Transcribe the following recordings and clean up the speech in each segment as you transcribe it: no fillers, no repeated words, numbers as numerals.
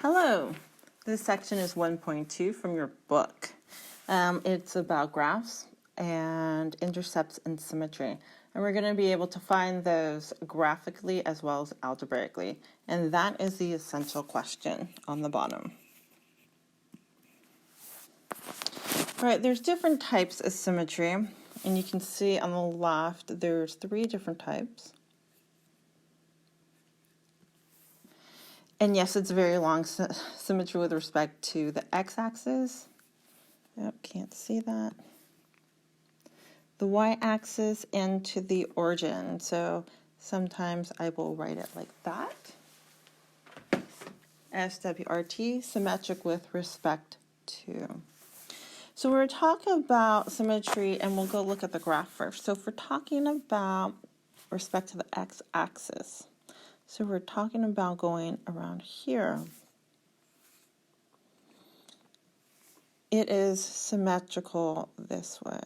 Hello, this section is 1.2 from your book. It's about graphs and intercepts and symmetry. And we're going to be able to find those graphically as well as algebraically. And that is the essential question on the bottom. All right, there's different types of symmetry. And you can see on the left, there's 3 different types. And yes, it's very long symmetry with respect to the x-axis. Yep, can't see that. The y-axis and to the origin. So sometimes I will write it like that. SWRT, symmetric with respect to. So we're talking about symmetry, and we'll go look at the graph first. So if we're talking about respect to the x-axis, so we're talking about going around here. It is symmetrical this way.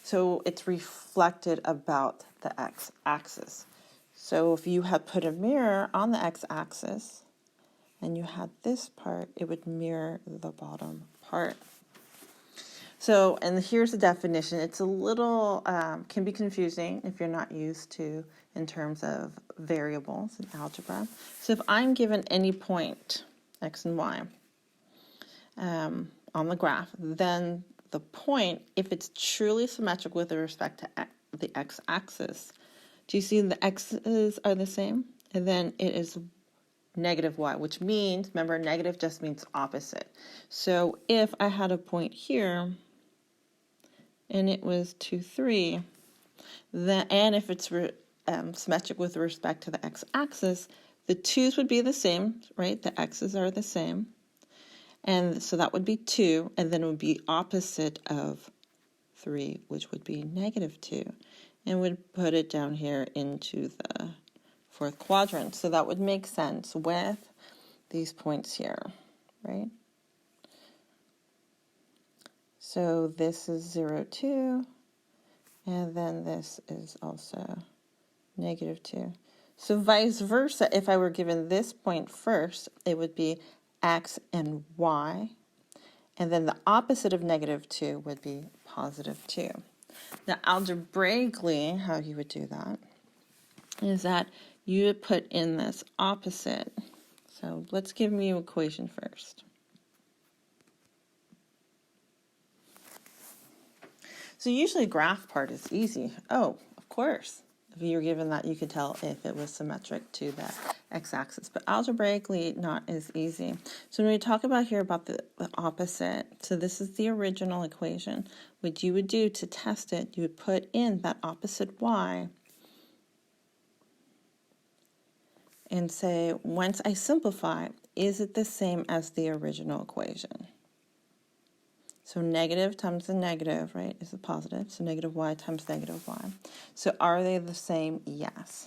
So it's reflected about the x-axis. So if you had put a mirror on the x-axis and you had this part, it would mirror the bottom part. So, and here's the definition. It's a little, can be confusing if you're not used to in terms of variables in algebra. So if I'm given any point, x and y, on the graph, then the point, if it's truly symmetric with respect to the x-axis, do you see the x's are the same? And then it is negative y, which means, remember, negative just means opposite. So if I had a point here, and it was 2, 3, then, and if it's symmetric with respect to the x-axis, the 2's would be the same, right? The x's are the same. And so that would be 2, and then it would be opposite of 3, which would be negative 2. And we'd put it down here into the 4th quadrant. So that would make sense with these points here, right? So this is 0, 2, and then this is also negative 2. So vice versa, if I were given this point first, it would be x and y, and then the opposite of negative 2 would be positive 2. Now, algebraically, how you would do that is that you would put in this opposite. So let's give me an equation first. So usually graph part is easy. Oh, of course. If you're given that, you could tell if it was symmetric to the x-axis. But algebraically, not as easy. So when we talk about here about the opposite, so this is the original equation. What you would do to test it, you would put in that opposite y and say, once I simplify, is it the same as the original equation? So negative times the negative, right, is a positive. So negative y times negative y. So are they the same? Yes.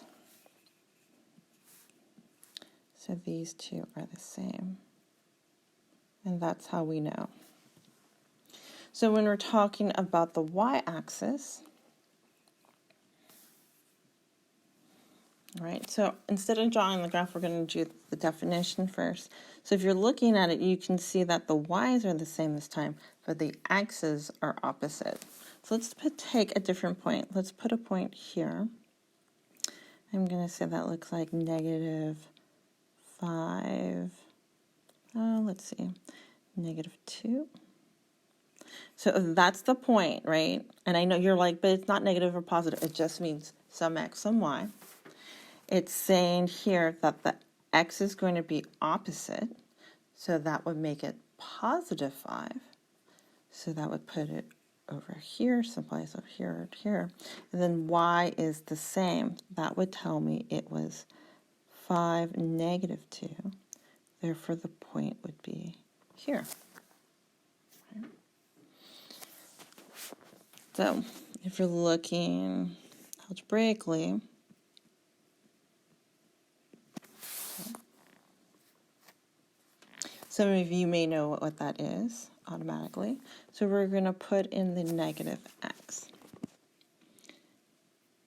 So these two are the same. And that's how we know. So when we're talking about the y-axis, right, so instead of drawing the graph, we're going to do the definition first. So if you're looking at it, you can see that the y's are the same this time, but the x's are opposite. So let's take a different point. Let's put a point here. I'm going to say that looks like negative 5. Let's see, negative 2. So that's the point, right? And I know you're like, but it's not negative or positive. It just means some x, some y. It's saying here that the x is going to be opposite. So that would make it positive 5. So that would put it over here, someplace over here or here. And then y is the same. That would tell me it was 5, negative 2. Therefore, the point would be here. Okay. So if you're looking algebraically, some of you may know what that is automatically. So we're going to put in the negative x.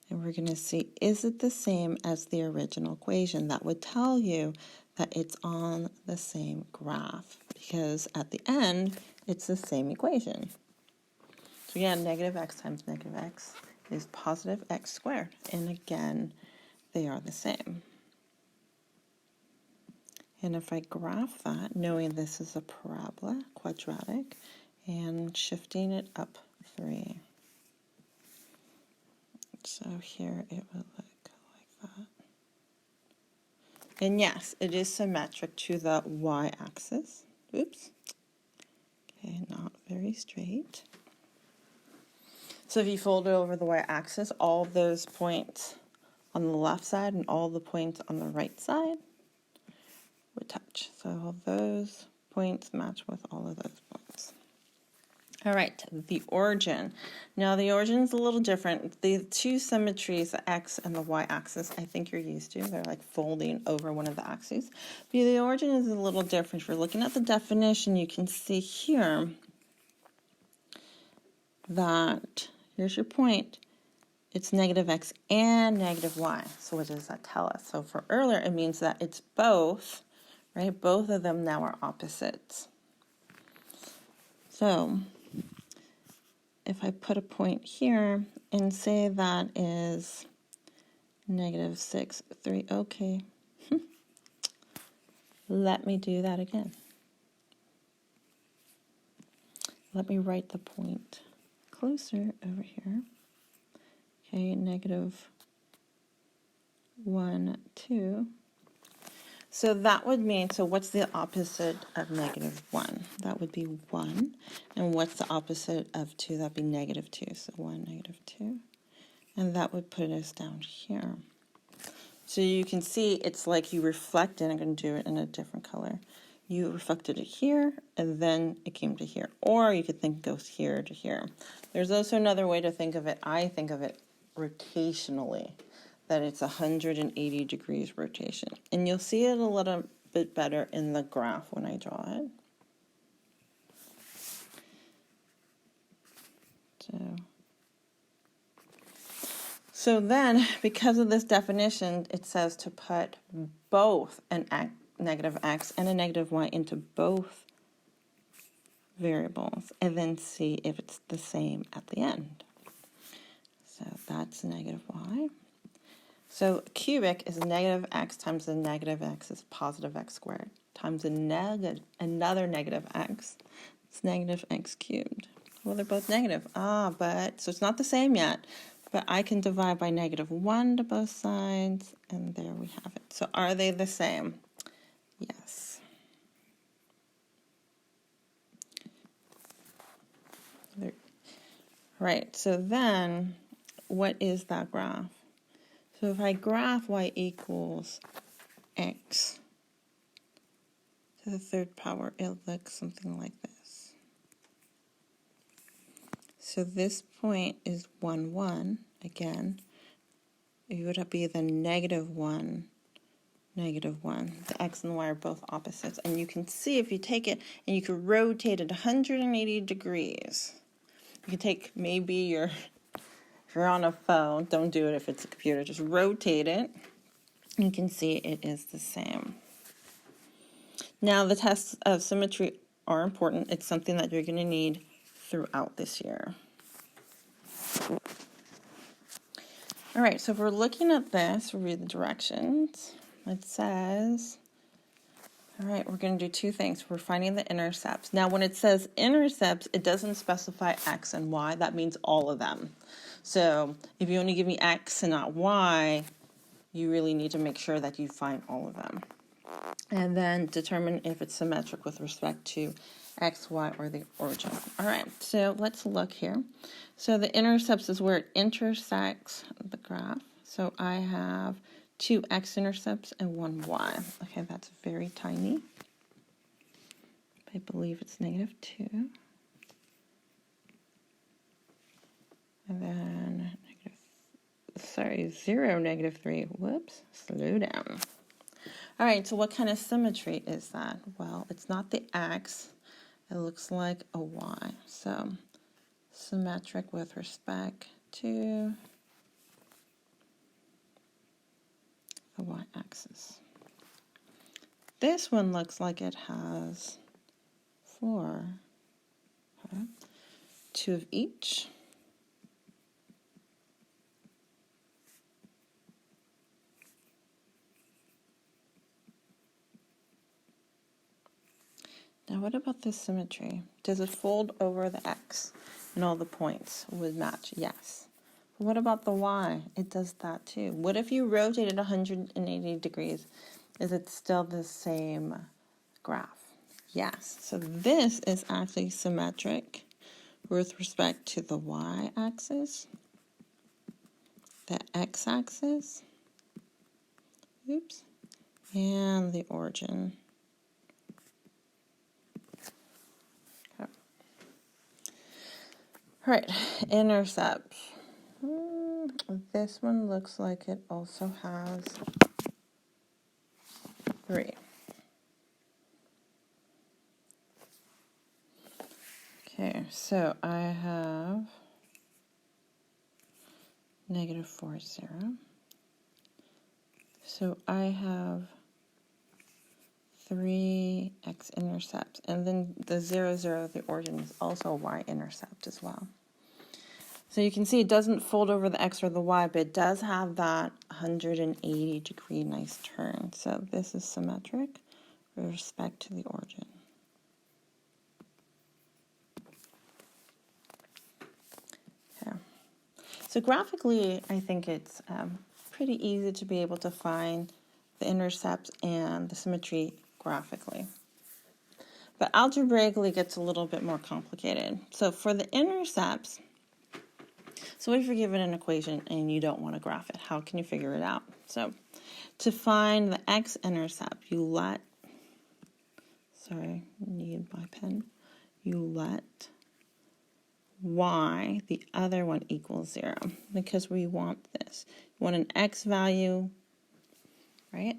And we're going to see, is it the same as the original equation? That would tell you that it's on the same graph, because at the end, it's the same equation. So again, negative x times negative x is positive x squared. And again, they are the same. And if I graph that, knowing this is a parabola, quadratic, and shifting it up 3. So here it would look like that. And yes, it is symmetric to the y-axis. Oops. Okay, not very straight. So if you fold it over the y-axis, all of those points on the left side and all the points on the right side would touch. So those points match with all of those points. All right, the origin. Now the origin is a little different. The two symmetries, the x and the y-axis, I think you're used to. They're like folding over one of the axes. But the origin is a little different. If you're looking at the definition, you can see here that, here's your point, it's negative x and negative y. So what does that tell us? So for earlier, it means that it's both, right? Both of them now are opposites. So if I put a point here and say that is negative 6, 3, okay. Let me do that again. Let me write the point closer over here. Okay, negative 1, 2. So that would mean, so what's the opposite of negative 1? That would be 1. And what's the opposite of 2? That would be negative 2. So 1, negative 2. And that would put us down here. So you can see it's like you reflect it. I'm going to do it in a different color. You reflected it here, and then it came to here. Or you could think it goes here to here. There's also another way to think of it. I think of it rotationally, that it's 180 degrees rotation. And you'll see it a little bit better in the graph when I draw it. So then, because of this definition, it says to put both negative x and a negative y into both variables, and then see if it's the same at the end. So that's negative y. So cubic is negative x times the negative x is positive x squared times another negative x. It's negative x cubed. Well, they're both negative. But so it's not the same yet. But I can divide by negative 1 to both sides, and there we have it. So are they the same? Yes. Right, so then what is that graph? So if I graph y equals x to the third power, it looks something like this. So this point is 1, 1. Again, it would be the negative 1, negative 1. The x and the y are both opposites. And you can see if you take it and you can rotate it 180 degrees. You can take maybe if you're on a phone, don't do it if it's a computer, just rotate it. You can see it is the same. Now the tests of symmetry are important. It's something that you're going to need throughout this year. All right, so if we're looking at this, we'll read the directions. It says, all right, we're going to do two things. We're finding the intercepts. Now, when it says intercepts, it doesn't specify x and y. That means all of them. So if you only give me x and not y, you really need to make sure that you find all of them. And then determine if it's symmetric with respect to x, y, or the origin. All right, so let's look here. So the intercepts is where it intersects the graph. So I have 2 x-intercepts and 1 y. Okay, that's very tiny. I believe it's negative 2. And then 0, negative 3. Whoops, slow down. All right, so what kind of symmetry is that? Well, it's not the x. It looks like a y. So symmetric with respect to the y-axis. This one looks like it has 4, okay, 2 of each. Now what about this symmetry? Does it fold over the x and all the points would match? Yes. But what about the y? It does that too. What if you rotate it 180 degrees? Is it still the same graph? Yes. So this is actually symmetric with respect to the y-axis, the x-axis, oops, and the origin. Okay. All right, intercept. This one looks like it also has 3. Okay, so I have -4, 0. So I have 3 x-intercepts, and then the 0, 0, the origin is also a y-intercept as well. So you can see it doesn't fold over the x or the y, but it does have that 180 degree nice turn. So this is symmetric with respect to the origin. Okay. So graphically, I think it's pretty easy to be able to find the intercepts and the symmetry graphically. But algebraically gets a little bit more complicated. So for the intercepts, so if you're given an equation and you don't want to graph it, how can you figure it out? So to find the x-intercept, you let, need my pen, you let y, the other one, equals 0, because we want this. You want an x value, right?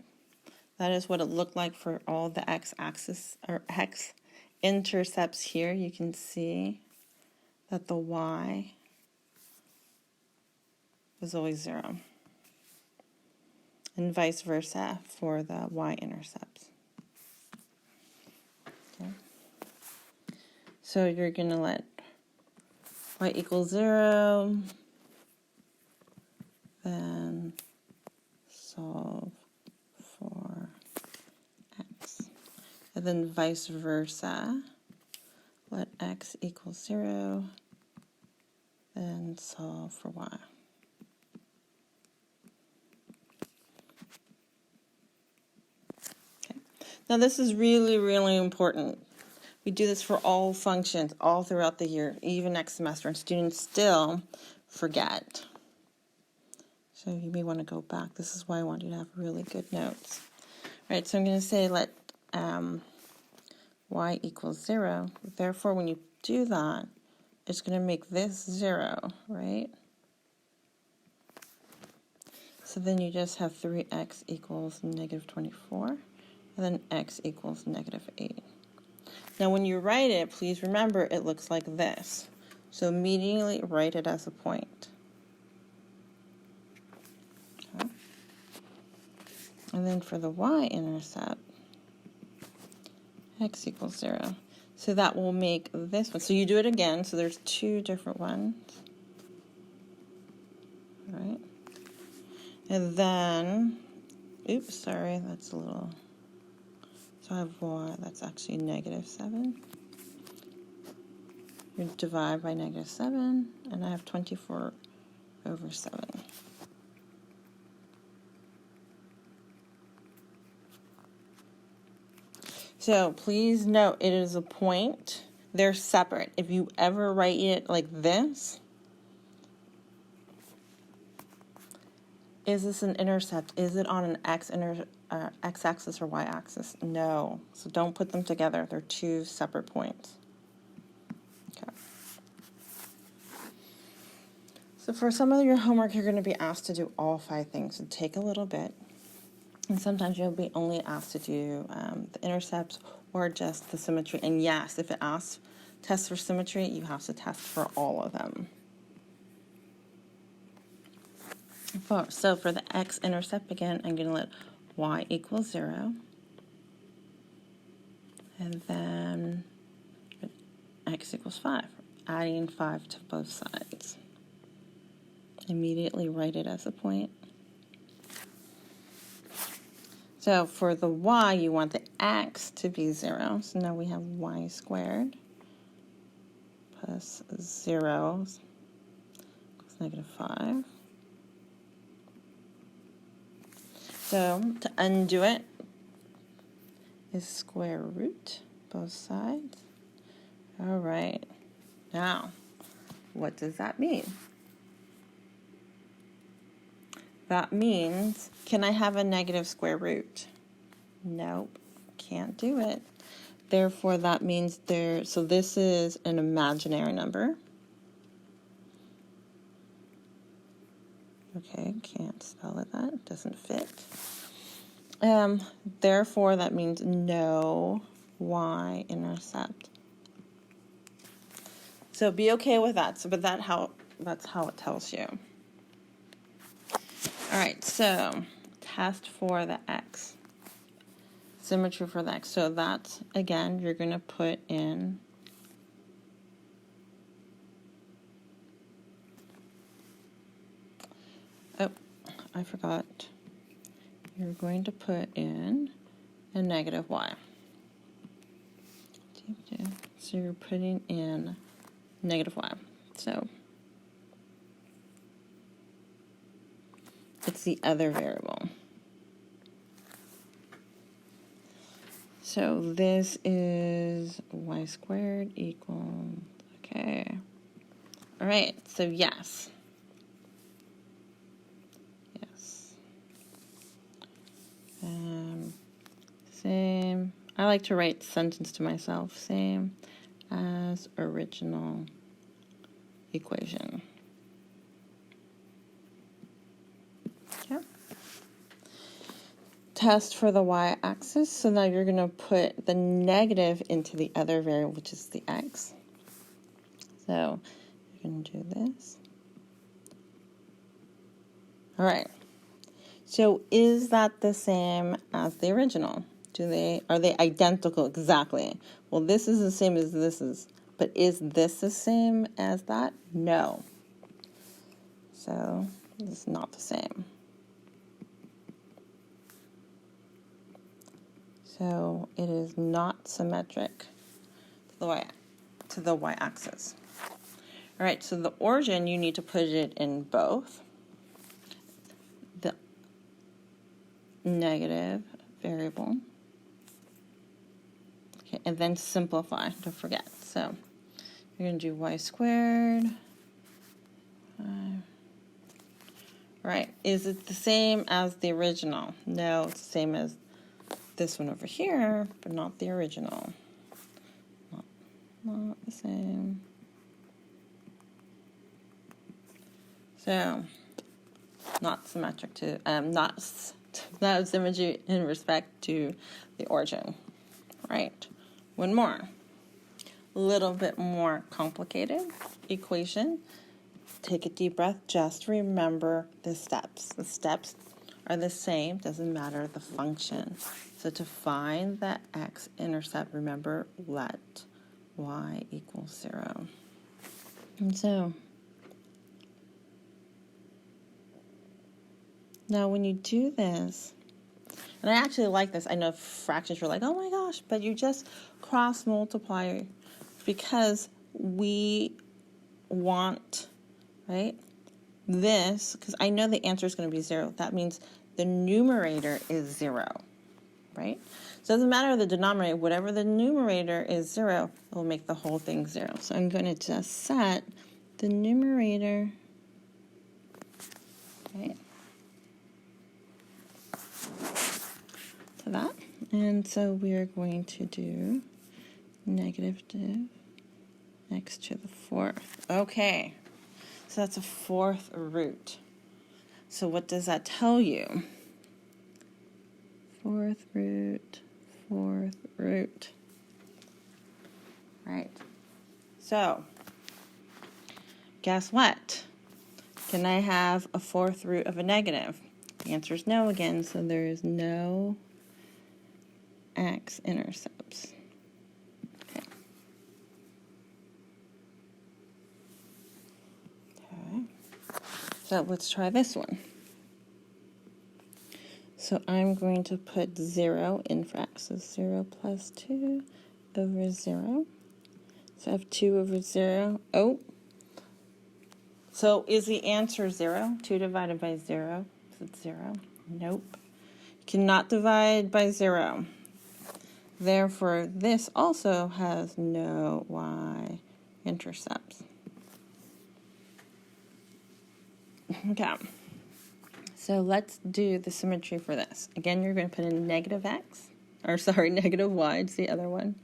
That is what it looked like for all the x-axis or x-intercepts here. You can see that the y was always 0, and vice versa for the y-intercepts. Okay. So you're going to let y equals 0, then solve for x. And then vice versa, let x equals 0, then solve for y. Okay. Now this is really, really important. We do this for all functions all throughout the year, even next semester, and students still forget. So you may want to go back. This is why I want you to have really good notes. All right, so I'm going to say let y equals 0. Therefore, when you do that, it's going to make this 0, right? So then you just have 3x equals -24, and then x equals -8. Now when you write it, please remember it looks like this. So immediately write it as a point. Okay. And then for the y-intercept, x equals 0. So that will make this one. So you do it again. So there's 2 different ones. All right. And then, oops, sorry, that's a little. So I have y, that's actually -7. You divide by -7, and I have 24 over 7. So please note, it is a point. They're separate. If you ever write it like this, is this an intercept? Is it on an x-axis or y-axis? No. So don't put them together. They're 2 separate points. Okay. So for some of your homework, you're going to be asked to do all 5 things. So take a little bit. And sometimes you'll be only asked to do the intercepts or just the symmetry. And yes, if it asks tests for symmetry, you have to test for all of them. So for the x-intercept again, I'm going to let y equals 0. And then x equals 5. Adding 5 to both sides. Immediately write it as a point. So for the y, you want the x to be 0. So now we have y squared plus 0 equals negative 5. So to undo it is square root both sides. All right. Now, what does that mean? That means, can I have a negative square root? Nope, can't do it. Therefore, that means so this is an imaginary number. Okay, can't spell it that, doesn't fit. Therefore, that means no y-intercept. So be okay with that. So, but that's how it tells you. All right, so test for the x. Symmetry for the x. So that's, again, you're going to put in I forgot. You're going to put in a negative y. So you're putting in negative y. So it's the other variable. So this is y squared equals, okay. All right, so yes. Yes. Same. I like to write sentence to myself. Same as original equation. Okay. Test for the y-axis. So now you're going to put the negative into the other variable, which is the x. So you're going to do this. All right. So is that the same as the original? Are they identical exactly? Well, this is the same as this is, but is this the same as that? No. So it's not the same. So it is not symmetric to the y-axis. All right, so the origin, you need to put it in both. The negative variable. Okay, and then simplify, don't forget. So you're going to do y squared. Right, is it the same as the original? No, it's the same as this one over here, but not the original. Not the same. So, not symmetric to, not symmetry in respect to the origin. Right, one more. A little bit more complicated equation. Take a deep breath. Just remember the steps. The steps are the same. Doesn't matter the function. So to find the x-intercept, remember, let y equals 0. And so now when you do this, and I actually like this. I know fractions were like, oh my gosh, but you just cross multiply because we want, right, this, because I know the answer is going to be 0. That means the numerator is 0, right? So it doesn't matter the denominator. Whatever the numerator is 0, it will make the whole thing 0. So I'm going to just set the numerator, right, to that. And so we are going to do negative x to the 4th. Okay, so that's a 4th root. So what does that tell you? 4th root, 4th root. Right. So, guess what? Can I have a fourth root of a negative? The answer is no again, so there is no x-intercepts. Okay. Okay. So let's try this one. So I'm going to put 0 in for x. So 0 plus 2 over 0. So I have 2 over 0. Oh. So is the answer 0? 2 divided by 0. Is it 0? Nope. Cannot divide by 0. Therefore, this also has no y-intercepts. Okay. So let's do the symmetry for this. Again, you're going to put in negative x, or sorry, negative y, it's the other one.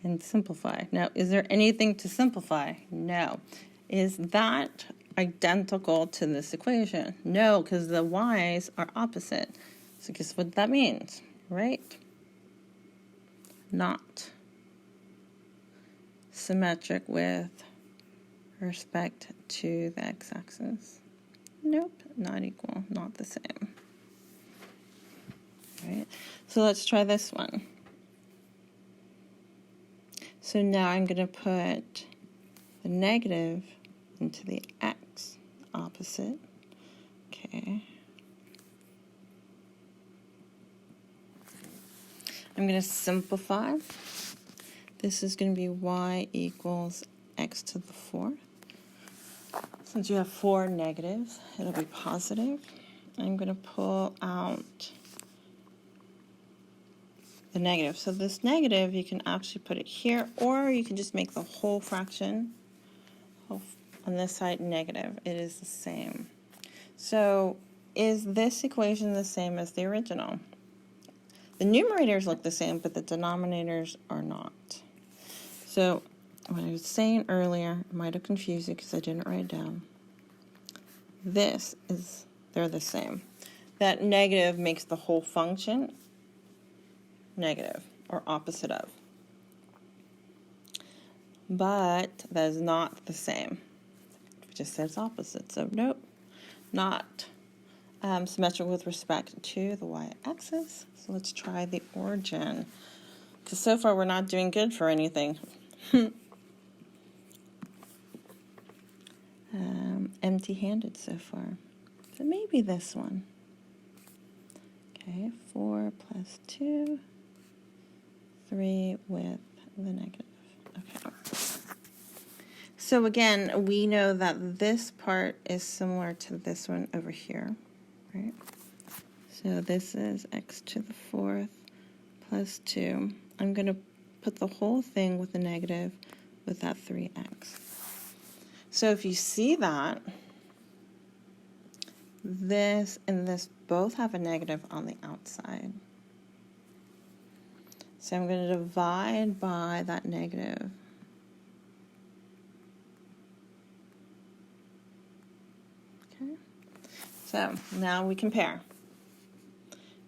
And simplify. Now, is there anything to simplify? No. Is that identical to this equation? No, because the y's are opposite. So guess what that means, right? Not symmetric with respect to the x-axis. Nope, not equal, not the same. All right, so let's try this one. So now I'm going to put the negative into the x opposite. Okay. I'm going to simplify. This is going to be y equals x to the 4th. Since you have 4 negatives, it'll be positive. I'm going to pull out the negative. So this negative, you can actually put it here, or you can just make the whole fraction on this side negative. It is the same. So is this equation the same as the original? The numerators look the same, but the denominators are not. So what I was saying earlier, it might have confused you because I didn't write it down. They're the same. That negative makes the whole function negative, or opposite of. But that is not the same. It just says opposite, so nope. Not symmetrical with respect to the y-axis. So let's try the origin. Because so far we're not doing good for anything. Empty-handed so far. So maybe this one. Okay, 4 plus 2, 3 with the negative. Okay. So again, we know that this part is similar to this one over here, right? So this is x to the 4th plus 2. I'm going to put the whole thing with the negative with that 3x. So if you see that, this and this both have a negative on the outside. So I'm going to divide by that negative. Okay. So now we compare.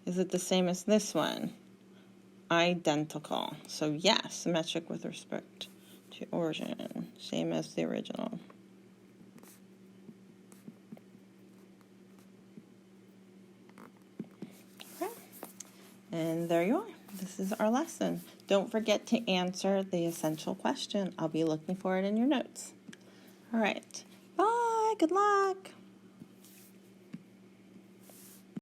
Is it the same as this one? Identical. So yes, symmetric with respect to origin. Same as the original. Okay. And there you are. This is our lesson. Don't forget to answer the essential question. I'll be looking for it in your notes. All right. Bye. Good luck.